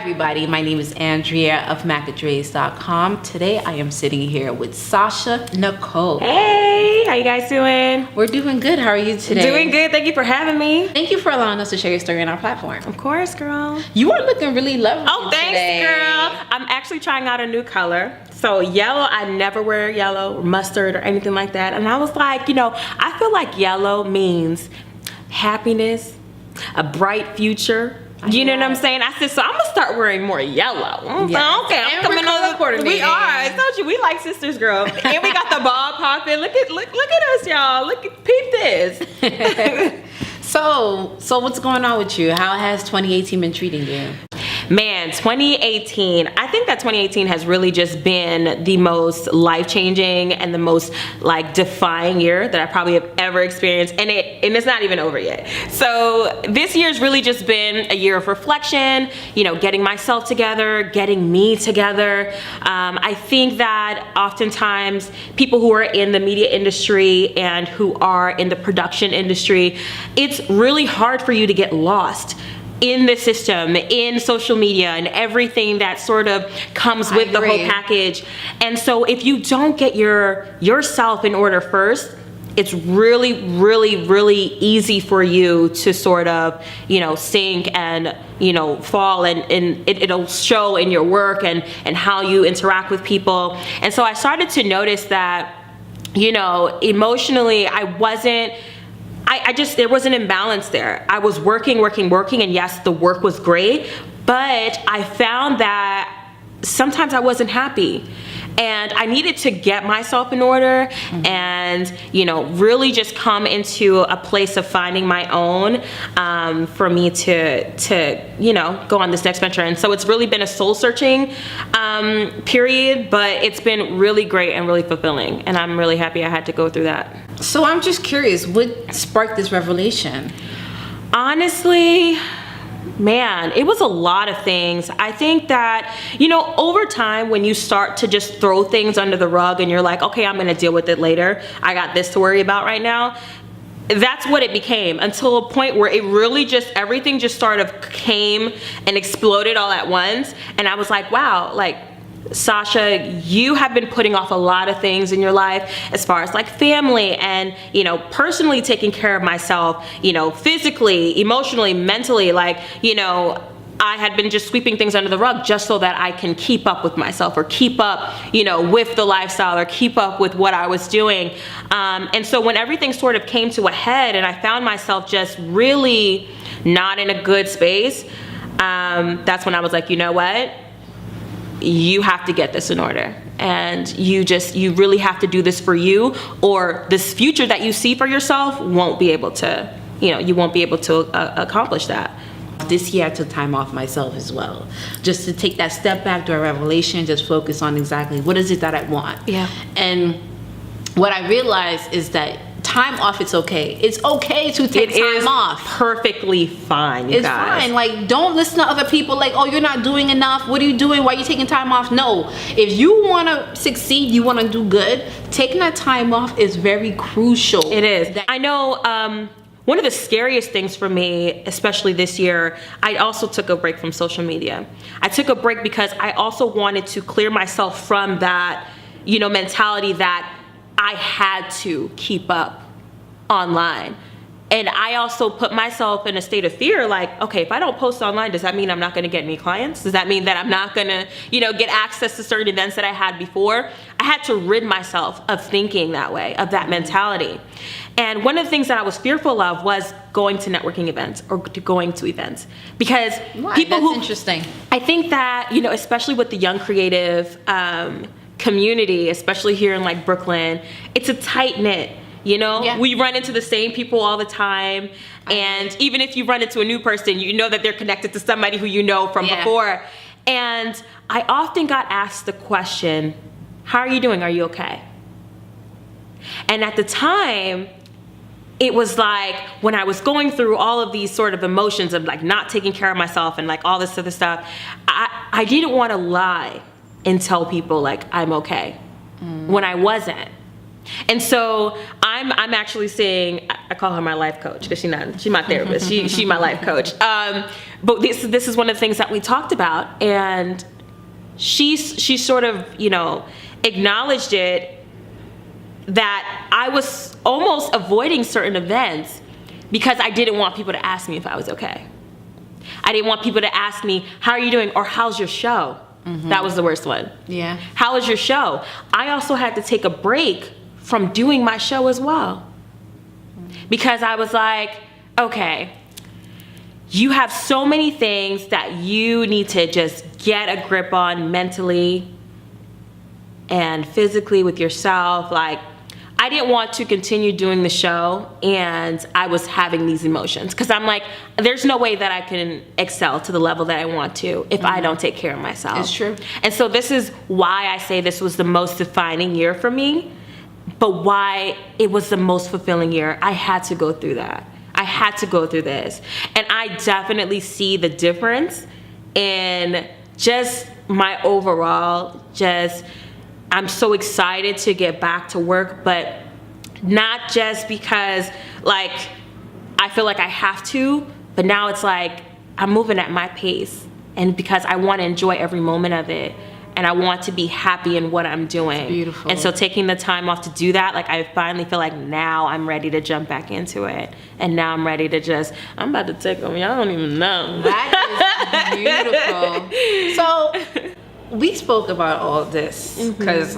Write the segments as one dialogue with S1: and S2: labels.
S1: everybody, my name is Andrea of Makadrez.com. Today I am sitting here with Sasha Nycole.
S2: Hey, how you guys doing?
S1: We're doing good. How are you today?
S2: Doing good. Thank you for having me.
S1: Thank you for allowing us to share your story on our platform.
S2: Of course, girl.
S1: You are looking really lovely.
S2: Oh, thanks,
S1: today.
S2: girl. I'm actually trying out a new color. So yellow, I never wear yellow or mustard or anything like that. And I was like, I feel like yellow means happiness, a bright future. You know what I'm saying? I said, so I'm gonna start wearing more yellow.
S1: Yes.
S2: Okay, I'm coming on coordinating. We are. I told you we like sisters, girl. And we got the ball popping. Look at us, y'all. Peep this.
S1: So what's going on with you? How has 2018 been treating you?
S2: Man, 2018, I think that 2018 has really just been the most life-changing and the most defying year that I probably have ever experienced, and it's not even over yet. So this year's really just been a year of reflection, getting myself together, getting me together. I think that oftentimes people who are in the media industry and who are in the production industry, it's really hard for you to get lost in the system, in social media, and everything that sort of comes with the whole package. And so if you don't get yourself in order first, it's really, really, really easy for you to sort of, sink and, fall, and it'll show in your work and how you interact with people. And so I started to notice that, emotionally, there was an imbalance there. I was working, and yes, the work was great, but I found that sometimes I wasn't happy. And I needed to get myself in order and, really just come into a place of finding my own for me to go on this next venture. And so it's really been a soul searching period, but it's been really great and really fulfilling. And I'm really happy I had to go through that.
S1: So I'm just curious, what sparked this revelation?
S2: Honestly, man, it was a lot of things. I think that, over time, when you start to just throw things under the rug and you're like, okay, I'm gonna deal with it later. I got this to worry about right now. That's what it became, until a point where it really everything just sort of came and exploded all at once. And I was like, wow, Sasha, you have been putting off a lot of things in your life as far as family and, personally taking care of myself, physically, emotionally, mentally, I had been just sweeping things under the rug just so that I can keep up with myself or keep up, with the lifestyle or keep up with what I was doing. And so when everything sort of came to a head and I found myself just really not in a good space, that's when I was like, you know what? You have to get this in order, and you really have to do this for you, or this future that you see for yourself won't be able to, you won't be able to accomplish that.
S1: This year I took time off myself as well, just to take that step back to a revelation, just focus on exactly what is it that I want.
S2: Yeah.
S1: And what I realized is that time off, it's okay. It's okay to take time off.
S2: Perfectly fine, you guys.
S1: It's fine. Don't listen to other people oh, you're not doing enough. What are you doing? Why are you taking time off? No. If you want to succeed, you want to do good, taking that time off is very crucial.
S2: It is. I know one of the scariest things for me, especially this year, I also took a break from social media. I took a break because I also wanted to clear myself from that, mentality that I had to keep up online. And I also put myself in a state of fear, okay, if I don't post online, does that mean I'm not gonna get any clients? Does that mean that I'm not gonna, get access to certain events that I had before? I had to rid myself of thinking that way, of that mentality. And one of the things that I was fearful of was going to networking events or going to events. Because
S1: That's interesting.
S2: I think that, especially with the young creative community, especially here in Brooklyn, it's a tight knit.
S1: Yeah.
S2: We run into the same people all the time, and even if you run into a new person, you know that they're connected to somebody who you know from before. And I often got asked the question, how are you doing? Are you okay? And at the time, it was when I was going through all of these sort of emotions of not taking care of myself and all this other stuff, I didn't want to lie and tell people I'm okay when I wasn't. And so I'm actually saying, I call her my life coach because she's my therapist. She my life coach. But this is one of the things that we talked about, and she sort of, you know, acknowledged it, that I was almost avoiding certain events because I didn't want people to ask me if I was okay. I didn't want people to ask me, how are you doing? Or how's your show? That was the worst one.
S1: Yeah.
S2: How was your show? I also had to take a break from doing my show as well. Because I was like, okay, you have so many things that you need to just get a grip on mentally and physically with yourself. Like, I didn't want to continue doing the show and I was having these emotions because I'm like, there's no way that I can excel to the level that I want to if I don't take care of myself.
S1: It's true.
S2: And so this is why I say this was the most defining year for me, but why it was the most fulfilling year. I had to go through that. I had to go through this. And I definitely see the difference in just my overall, I'm so excited to get back to work, but not just because like I feel like I have to, but now it's like I'm moving at my pace, and because I want to enjoy every moment of it, and I want to be happy in what I'm doing.
S1: It's beautiful.
S2: And so taking the time off to do that, like I finally feel like now I'm ready to jump back into it, and now I'm ready to I'm about to take them. Y'all don't even know.
S1: That is beautiful. So we spoke about all this because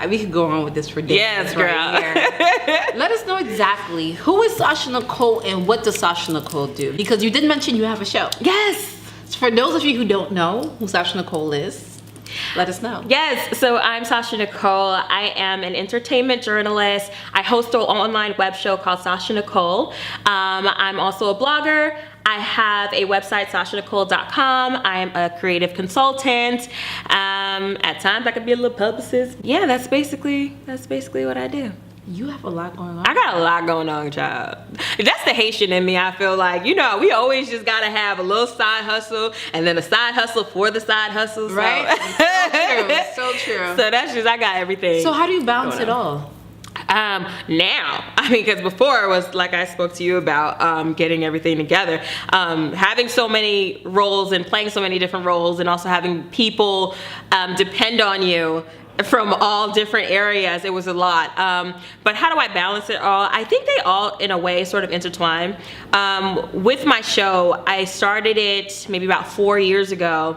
S1: we could go on with this for days.
S2: Yes, girl.
S1: Right here. Let us know exactly who is Sasha Nycole and what does Sasha Nycole do? Because you did mention you have a show.
S2: Yes.
S1: For those of you who don't know who Sasha Nycole is, let us know.
S2: Yes, so I'm Sasha Nycole. I am an entertainment journalist. I host an online web show called Sasha Nycole. I'm also a blogger. I have a website, sashanycole.com. I am a creative consultant. At times I could be a little publicist. Yeah, that's basically what I do.
S1: You have a lot going on.
S2: I got a lot going on, child. That's the Haitian in me. I feel like, you know, we always just gotta have a little side hustle and then a side hustle for the side hustle. So.
S1: Right? So true.
S2: So that's just, I got everything.
S1: So how do you balance it all?
S2: Now, I mean, because before it was like I spoke to you about getting everything together, having so many roles and playing so many different roles, and also having people depend on you from all different areas. It was a lot. But how do I balance it all? I think they all, in a way, sort of intertwine. With my show, I started it maybe about 4 years ago.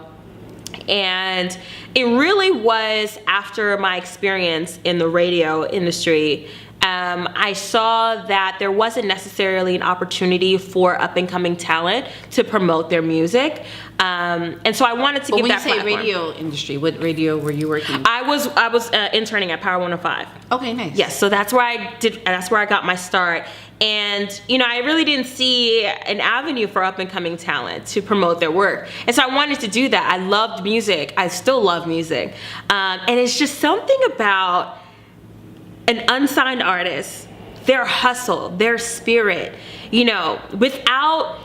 S2: And it really was after my experience in the radio industry. I saw that there wasn't necessarily an opportunity for up-and-coming talent to promote their music. And so I wanted to give that platform.
S1: When you say radio industry, what radio were you working?
S2: I was interning at Power 105.
S1: Okay, nice.
S2: Yes, so that's where I got my start. And, you know, I really didn't see an avenue for up-and-coming talent to promote their work. And so I wanted to do that. I loved music. I still love music. And it's just something about an unsigned artist, their hustle, their spirit, you know, without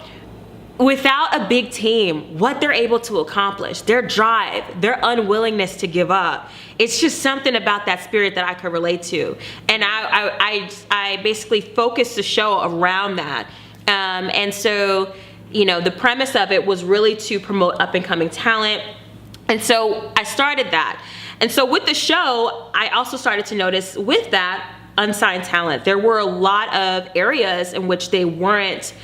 S2: a big team, what they're able to accomplish, their drive, their unwillingness to give up. It's just something about that spirit that I could relate to. And I basically focused the show around that. And so, you know, the premise of it was really to promote up and coming talent. And so I started that. And so with the show, I also started to notice with that unsigned talent, there were a lot of areas in which they weren't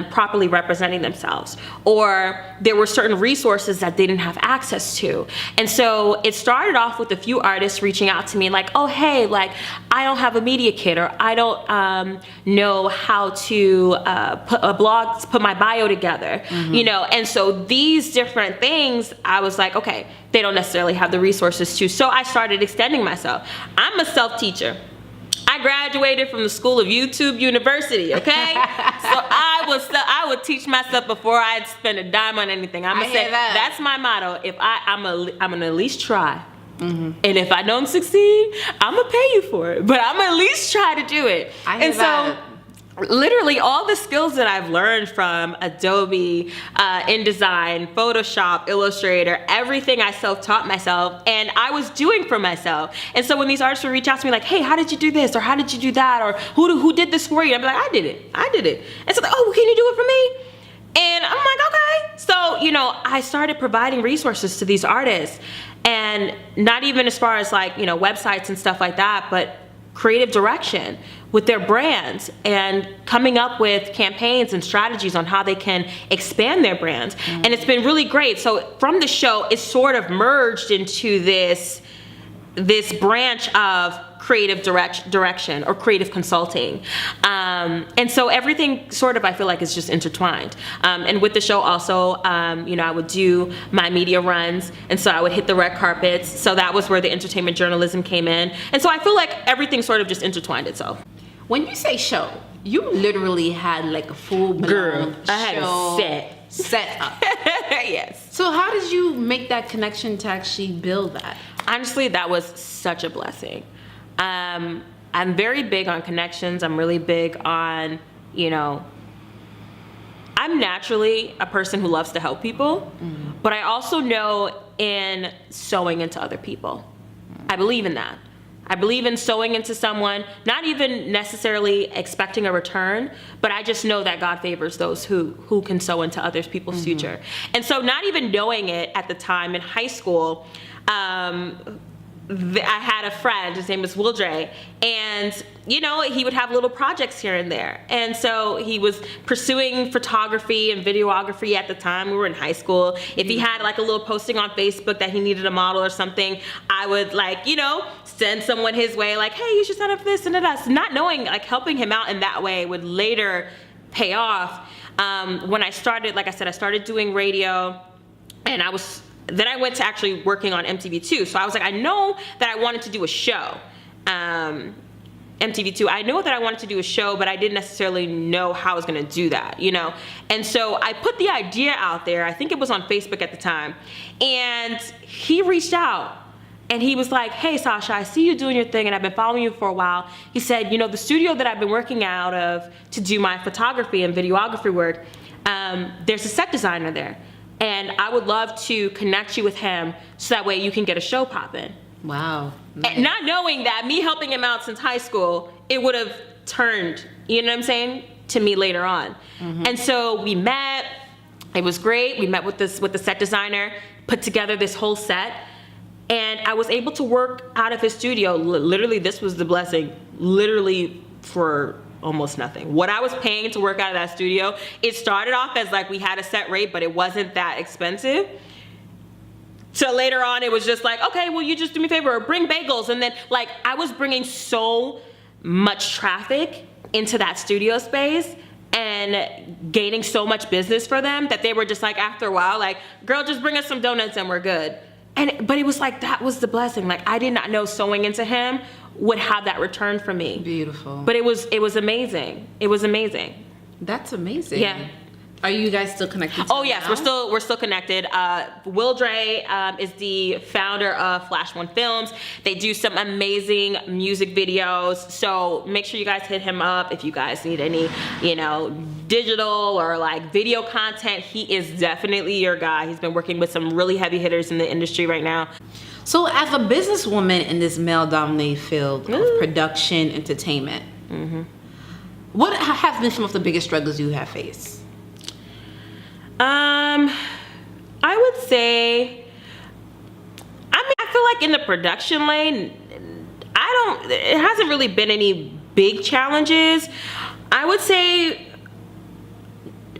S2: properly representing themselves, or there were certain resources that they didn't have access to. And so it started off with a few artists reaching out to me like, oh, hey, like, I don't have a media kit, or I don't know how to put my bio together, you know? And so these different things, I was like, okay, they don't necessarily have the resources to. So I started extending myself. I'm a self-teacher. I graduated from the School of YouTube University, okay? So I would teach myself before I'd spend a dime on anything. I'm gonna say that's my motto. If I'm gonna at least try. And if I don't succeed, I'm gonna pay you for it. But I'm gonna at least try to do it.
S1: I hear that.
S2: literally all the skills that I've learned from Adobe, InDesign, Photoshop, Illustrator, everything I self-taught myself, and I was doing for myself. And so when these artists would reach out to me like, hey, how did you do this? Or how did you do that? Or who did this for you? I'd be like, I did it. And so like, oh, can you do it for me? And I'm like, okay. So, you know, I started providing resources to these artists, and not even as far as like, you know, websites and stuff like that, but creative direction with their brands and coming up with campaigns and strategies on how they can expand their brands. And it's been really great. So from the show, it sort of merged into this branch of creative direction or creative consulting. And so everything sort of, I feel like, is just intertwined. And with the show also, you know, I would do my media runs, and so I would hit the red carpets. So that was where the entertainment journalism came in. And so I feel like everything sort of just intertwined itself.
S1: When you say show, you literally had like a full-blown
S2: I had a
S1: set up.
S2: Yes.
S1: So how did you make that connection to actually build that?
S2: Honestly, that was such a blessing. I'm very big on connections. I'm really big on, you know, I'm naturally a person who loves to help people, but I also know in sewing into other people. I believe in that. I believe in sewing into someone, not even necessarily expecting a return, but I just know that God favors those who can sow into other people's future. And so not even knowing it at the time in high school, I had a friend, his name was Wildre, and you know, he would have little projects here and there. And so he was pursuing photography and videography at the time. We were in high school. If he had like a little posting on Facebook that he needed a model or something, I would like, you know, send someone his way like, hey, you should sign up for this and that. So not knowing, like helping him out in that way would later pay off. When I started, like I said, I started doing radio, and then I went to actually working on MTV2. So I was like, I know that I wanted to do a show. MTV2, I know that I wanted to do a show, but I didn't necessarily know how I was gonna do that, you know? And so I put the idea out there. I think it was on Facebook at the time. And he reached out and he was like, hey, Sasha, I see you doing your thing and I've been following you for a while. He said, you know, the studio that I've been working out of to do my photography and videography work, there's a set designer there. And I would love to connect you with him so that way you can get a show popping.
S1: Wow.
S2: Nice. And not knowing that me helping him out since high school, it would have turned, you know what I'm saying, to me later on. And so we met. It was great. We met with the set designer, put together this whole set, and I was able to work out of his studio. Literally, this was the blessing. Literally for almost nothing. What I was paying to work out of that studio, it started off as like we had a set rate, but it wasn't that expensive. So later on, it was just like, okay, well, you just do me a favor, or bring bagels. And then like I was bringing so much traffic into that studio space and gaining so much business for them that they were just like, after a while, like, girl, just bring us some donuts and we're good. But it was like, that was the blessing. Like I did not know sewing into him would have that return for me.
S1: Beautiful.
S2: But it was amazing. It was amazing.
S1: That's amazing.
S2: Yeah.
S1: Are you guys still connected?
S2: Oh yes,
S1: now?
S2: we're still connected. Wildre is the founder of Flash One Films. They do some amazing music videos. So make sure you guys hit him up if you guys need any, you know, digital or like video content. He is definitely your guy. He's been working with some really heavy hitters in the industry right now.
S1: So as a businesswoman in this male-dominated field of production, entertainment, what have been some of the biggest struggles you have faced?
S2: I would say, I feel like in the production lane, it hasn't really been any big challenges. I would say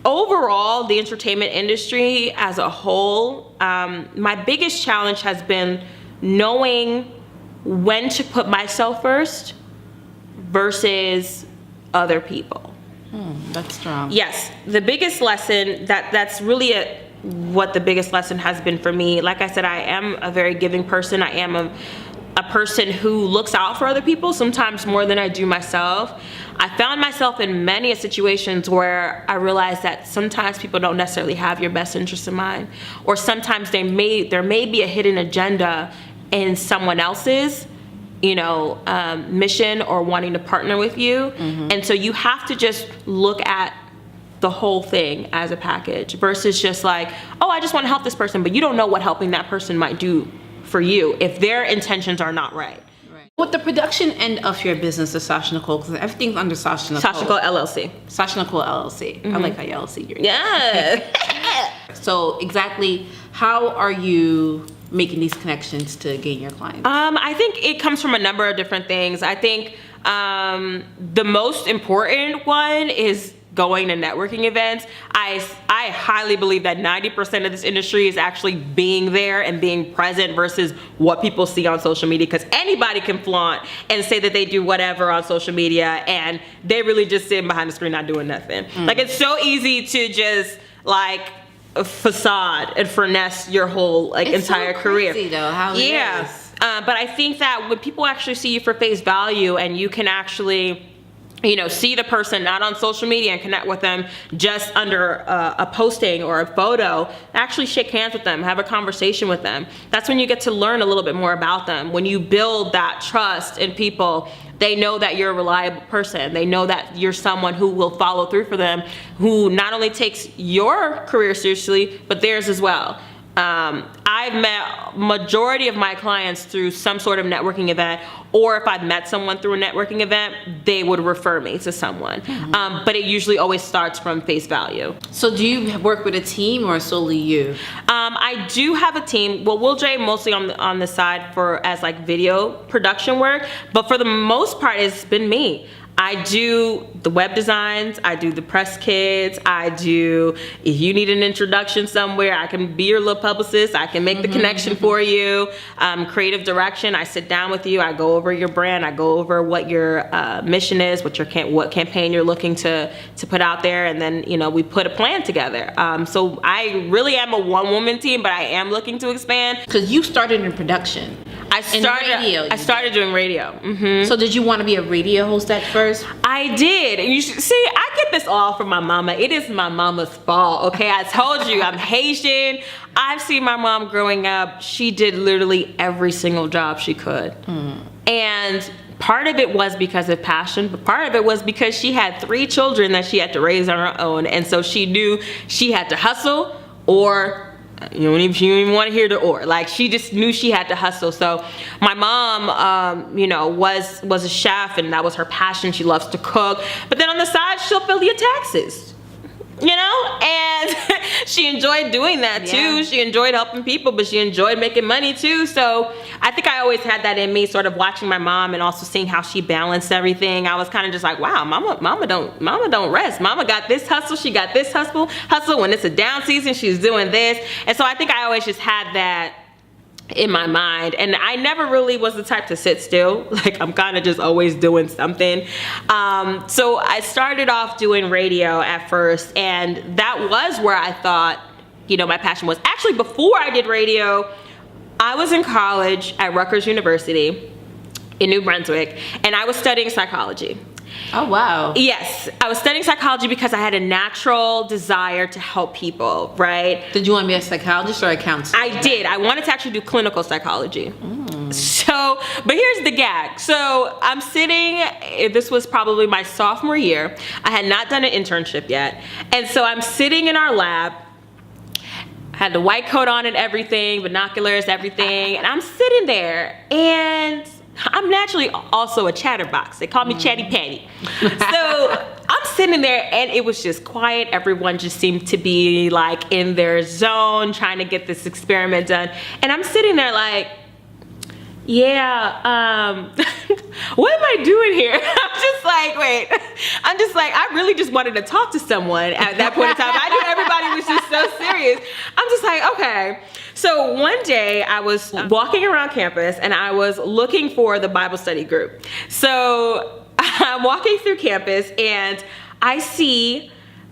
S2: overall, the entertainment industry as a whole, my biggest challenge has been knowing when to put myself first versus other people.
S1: That's strong.
S2: Yes, the biggest lesson, that's really what the biggest lesson has been for me. Like I said, I am a very giving person. I am a person who looks out for other people, sometimes more than I do myself. I found myself in many situations where I realized that sometimes people don't necessarily have your best interest in mind, or sometimes there may be a hidden agenda in someone else's mission or wanting to partner with you. And so you have to just look at the whole thing as a package versus just like, oh, I just want to help this person, but you don't know what helping that person might do for you if their intentions are not right.
S1: With the production end of your business, the Sasha Nycole, because everything's under Sasha Nycole.
S2: Sasha Nycole LLC.
S1: Sasha Nycole LLC. I like how y'all see your
S2: Yeah.
S1: So exactly, how are you making these connections to gain your clients?
S2: I think it comes from a number of different things. I think the most important one is going to networking events. I highly believe that 90% of this industry is actually being there and being present versus what people see on social media, because anybody can flaunt and say that they do whatever on social media and they really just sitting behind the screen not doing nothing. Like, it's so easy to just like facade and finesse your whole like
S1: it's
S2: entire
S1: so
S2: career.
S1: Crazy, though, how it is.
S2: But I think that when people actually see you for face value and you can actually see the person not on social media and connect with them just under a posting or a photo, actually shake hands with them, have a conversation with them. That's when you get to learn a little bit more about them. When you build that trust in people, they know that you're a reliable person. They know that you're someone who will follow through for them, who not only takes your career seriously, but theirs as well. I've met majority of my clients through some sort of networking event, or if I've met someone through a networking event, they would refer me to someone. But it usually always starts from face value.
S1: So do you work with a team or solely you?
S2: I do have a team. Well, Will J mostly on the side as like video production work, but for the most part, it's been me. I do the web designs, I do the press kits, if you need an introduction somewhere, I can be your little publicist, I can make the connection for you. Creative direction, I sit down with you, I go over your brand, I go over what your mission is, what campaign you're looking to put out there, and then we put a plan together. So I really am a one-woman team, but I am looking to expand.
S1: Because you started in production.
S2: I started doing radio.
S1: So did you want to be a radio host at first?
S2: I did. And you should see, I get this all from my mama. It is my mama's fault, okay? I told you, I'm Haitian. I've seen my mom growing up. She did literally every single job she could. And part of it was because of passion, but part of it was because she had 3 children that she had to raise on her own. And so she knew she had to hustle, or she don't even want to hear the or. Like, she just knew she had to hustle. So my mom, was a chef, and that was her passion. She loves to cook. But then on the side, she'll fill your taxes. And she enjoyed doing that too. She enjoyed helping people, but she enjoyed making money too. So I think I always had that in me, sort of watching my mom and also seeing how she balanced everything. I was kind of just like, wow, mama don't rest. Mama got this hustle, she got this hustle. When it's a down season, she's doing this. And so I think I always just had that in my mind, and I never really was the type to sit still. Like, I'm kind of just always doing something. So I started off doing radio at first, and that was where I thought, my passion was. Actually, before I did radio, I was in college at Rutgers University in New Brunswick, and I was studying psychology.
S1: Oh, wow.
S2: Yes, I was studying psychology because I had a natural desire to help people, right?
S1: Did you want to be a psychologist or a counselor?
S2: I did. I wanted to actually do clinical psychology. So, but here's the gag. So I'm sitting, this was probably my sophomore year. I had not done an internship yet. And so I'm sitting in our lab, had the white coat on and everything, binoculars, everything. And I'm sitting there, and I'm naturally also a chatterbox. They call me Chatty Patty. So I'm sitting there, and it was just quiet. Everyone just seemed to be like in their zone, trying to get this experiment done. And I'm sitting there like, what am I doing here? I'm just like, I really just wanted to talk to someone at that point in time. I knew everybody was just so serious. I'm just like, okay. So one day I was walking around campus, and I was looking for the Bible study group. So I'm walking through campus, and I see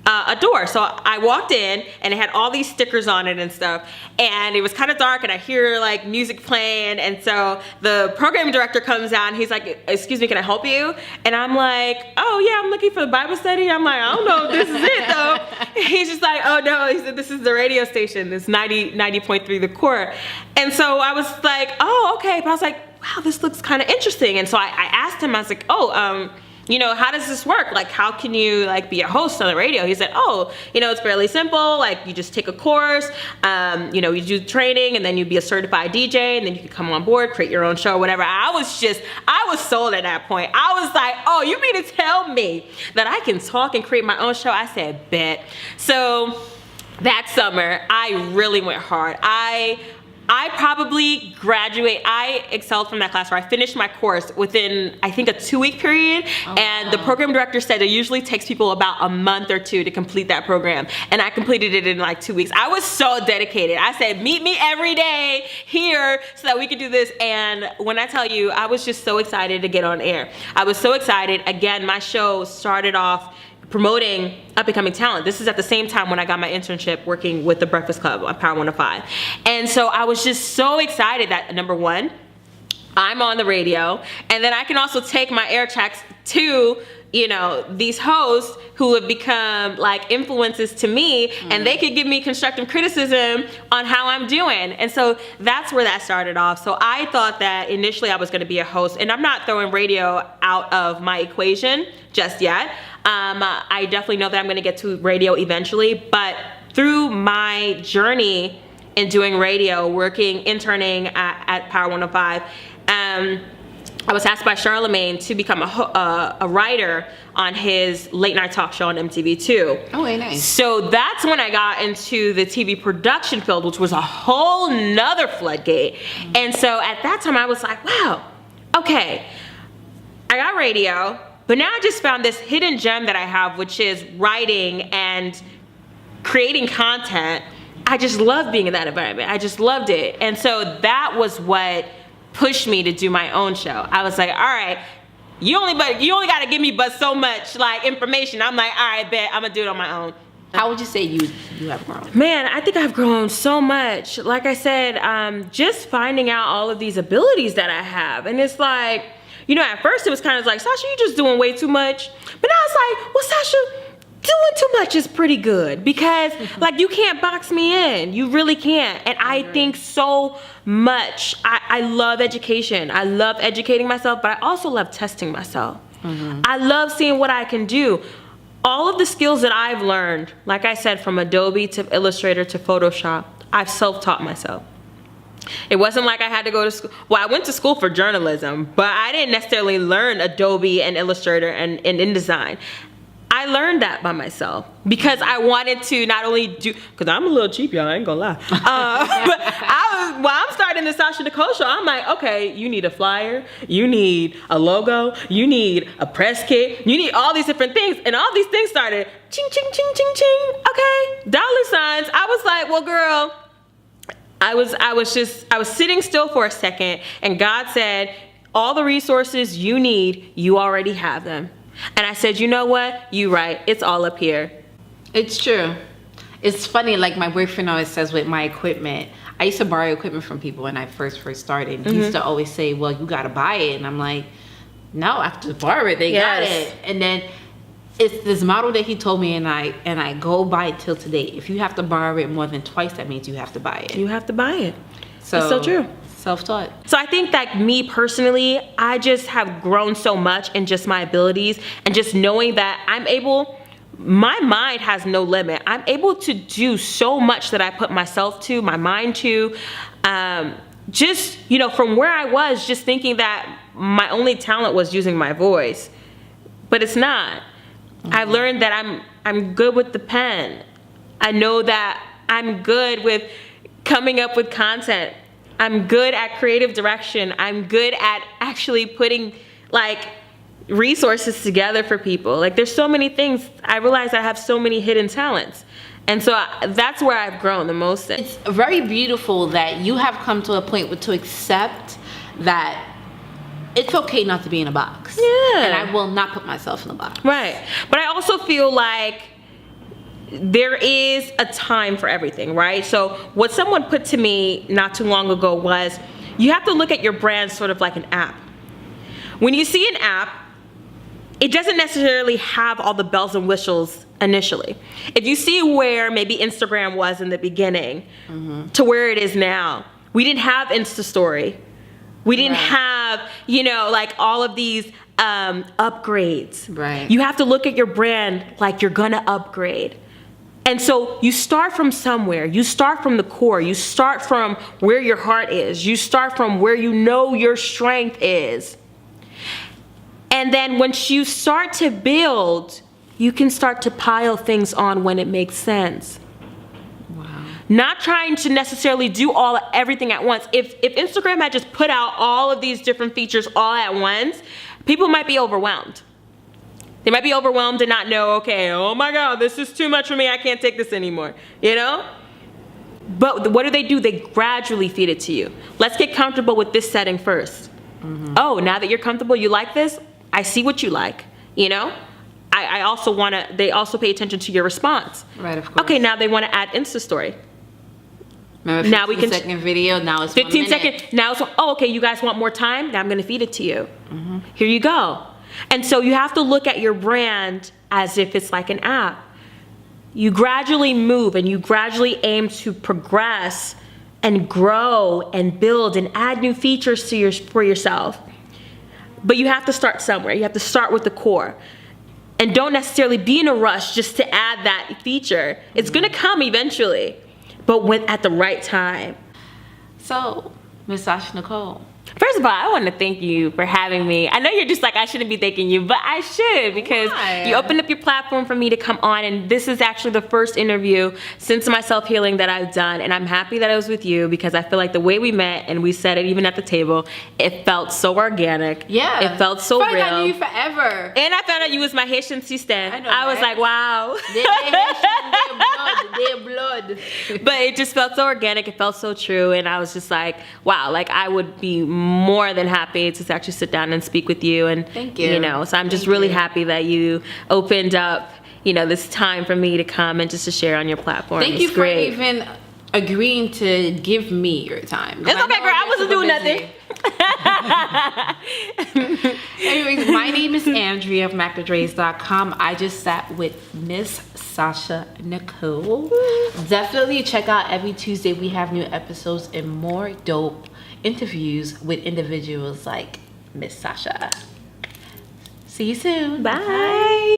S2: a door. So I walked in, and it had all these stickers on it and stuff, and it was kind of dark, and I hear like music playing. And so the program director comes out, and he's like, excuse me, can I help you? And I'm like, oh yeah, I'm looking for the Bible study. I'm like, I don't know if this is it though. He's just like, oh no, he said, this is the radio station, this 90.3 The Core. And so I was like, oh okay. But I was like, wow, this looks kind of interesting. And so I asked him, I was like, oh, you know, how does this work? Like, how can you like be a host on the radio? He said, oh, you know, it's fairly simple. Like, you just take a course, you know, you do training, and then you'd be a certified DJ, and then you could come on board, create your own show, or whatever. I was sold at that point. I was like, oh, you mean to tell me that I can talk and create my own show? I said, bet. So that summer, I really went hard. I probably I excelled from that class where I finished my course within, I think, a 2-week period. And the program director said it usually takes people about a month or 2 to complete that program. And I completed it in like 2 weeks. I was so dedicated. I said, meet me every day here so that we could do this. And when I tell you, I was just so excited to get on air. I was so excited. Again, my show started off promoting up-and-coming talent. This is at the same time when I got my internship working with the Breakfast Club on Power 105. And so I was just so excited that, number one, I'm on the radio, and then I can also take my air checks to, you know, these hosts who have become like influences to me, and they could give me constructive criticism on how I'm doing. And so that's where that started off. So I thought that initially I was going to be a host, and I'm not throwing radio out of my equation just yet. I definitely know that I'm going to get to radio eventually, but through my journey in doing radio, working, interning at Power 105, I was asked by Charlemagne to become a writer on his late night talk show on MTV2.
S1: Oh, very nice.
S2: So that's when I got into the TV production field, which was a whole nother floodgate. And so at that time I was like, wow, okay, I got radio, but now I just found this hidden gem that I have, which is writing and creating content. I just love being in that environment. I just loved it. And so that was what pushed me to do my own show. I was like, all right, you only got to give me but so much like information. I'm like, all right, bet I'm gonna do it on my own.
S1: How would you say you have grown?
S2: Man, I think I've grown so much. Like I said, just finding out all of these abilities that I have. And it's like, you know, at first it was kind of like, Sasha, you're just doing way too much. But now it's like, well, Sasha, doing too much is pretty good, because like, you can't box me in. You really can't. And I think so much. I love education. I love educating myself, but I also love testing myself. I love seeing what I can do. All of the skills that I've learned, like I said, from Adobe to Illustrator to Photoshop, I've self-taught myself. It wasn't like I had to go to school. Well, I went to school for journalism, but I didn't necessarily learn Adobe and Illustrator and InDesign. I learned that by myself because I wanted to not only do, because I'm a little cheap, y'all, I ain't gonna lie. But while I'm starting the Sasha Nycole show, I'm like, okay, you need a flyer, you need a logo, you need a press kit, you need all these different things. And all these things started ching, ching, ching, ching, ching. Okay, dollar signs. I was like, well, girl, I was sitting still for a second, and God said, all the resources you need, you already have them. And I said, you know what? You right. It's all up here.
S1: It's true. It's funny, like my boyfriend always says with my equipment, I used to borrow equipment from people when I first started. He used to always say, well, you got to buy it. And I'm like, no, I have to borrow it. They got it. And then it's this model that he told me, and I go by it till today. If you have to borrow it more than twice, that means you have to buy it.
S2: You have to buy it.
S1: So,
S2: it's so true.
S1: Self-taught.
S2: So I think that me personally, I just have grown so much in just my abilities, and just knowing that I'm able, my mind has no limit. I'm able to do so much that I put myself to, my mind to. Just, you know, from where I was just thinking that my only talent was using my voice, but it's not. I've learned that I'm good with the pen. I know that I'm good with coming up with content. I'm good at creative direction. I'm good at actually putting like resources together for people. Like, there's so many things. I realize I have so many hidden talents. And so that's where I've grown the most.
S1: It's very beautiful that you have come to a point to accept that it's okay not to be in a box.
S2: Yeah.
S1: And I will not put myself in a box.
S2: Right. But I also feel like there is a time for everything, right? So what someone put to me not too long ago was, you have to look at your brand sort of like an app. When you see an app, it doesn't necessarily have all the bells and whistles initially. If you see where maybe Instagram was in the beginning to where it is now, we didn't have Insta Story, We didn't have, you know, like all of these upgrades.
S1: Right.
S2: You have to look at your brand like you're gonna upgrade. And so you start from somewhere. You start from the core. You start from where your heart is. You start from where you know your strength is. And then once you start to build, you can start to pile things on when it makes sense.
S1: Wow.
S2: Not trying to necessarily do everything at once. If Instagram had just put out all of these different features all at once, people might be overwhelmed. They might be overwhelmed and not know, okay, oh my God, this is too much for me. I can't take this anymore, you know? But what do? They gradually feed it to you. Let's get comfortable with this setting first. Mm-hmm. Oh, now that you're comfortable, you like this? I see what you like, you know? I also they also pay attention to your response.
S1: Right, of course.
S2: Okay, now they want to add Insta story.
S1: Remember,
S2: now we can
S1: 15-second video, now it's
S2: 15
S1: 1 minute.
S2: seconds. Now it's, oh, okay, you guys want more time? Now I'm gonna feed it to you. Mm-hmm. Here you go. And so you have to look at your brand as if it's like an app. You gradually move and you gradually aim to progress and grow and build and add new features to for yourself. But you have to start somewhere. You have to start with the core. And don't necessarily be in a rush just to add that feature. It's gonna come eventually, but at the right time.
S1: So, Miss Sasha Nycole.
S2: First of all, I want to thank you for having me. I know you're just like, I shouldn't be thanking you, but I should, because you opened up your platform for me to come on, and this is actually the first interview since my self-healing that I've done, and I'm happy that I was with you, because I feel like the way we met, and we said it even at the table, it felt so organic.
S1: Yeah.
S2: It felt so real.
S1: I knew you forever.
S2: And I found out you was my Haitian sister.
S1: I know,
S2: I was like, wow.
S1: They're blood.
S2: But it just felt so organic. It felt so true. And I was just like, wow, like I would be more than happy to actually sit down and speak with you. And
S1: thank you.
S2: You know, so I'm just really happy that you opened up, you know, this time for me to come and just to share on your platform.
S1: Thank you for even agreeing to give me your time.
S2: It's okay, girl. I wasn't doing nothing.
S1: Anyways, my name is Andrea of Makadrez.com. I just sat with Miss Sasha Nycole. Definitely check out every Tuesday. We have new episodes and more dope interviews with individuals like Miss Sasha. See you soon.
S2: Bye.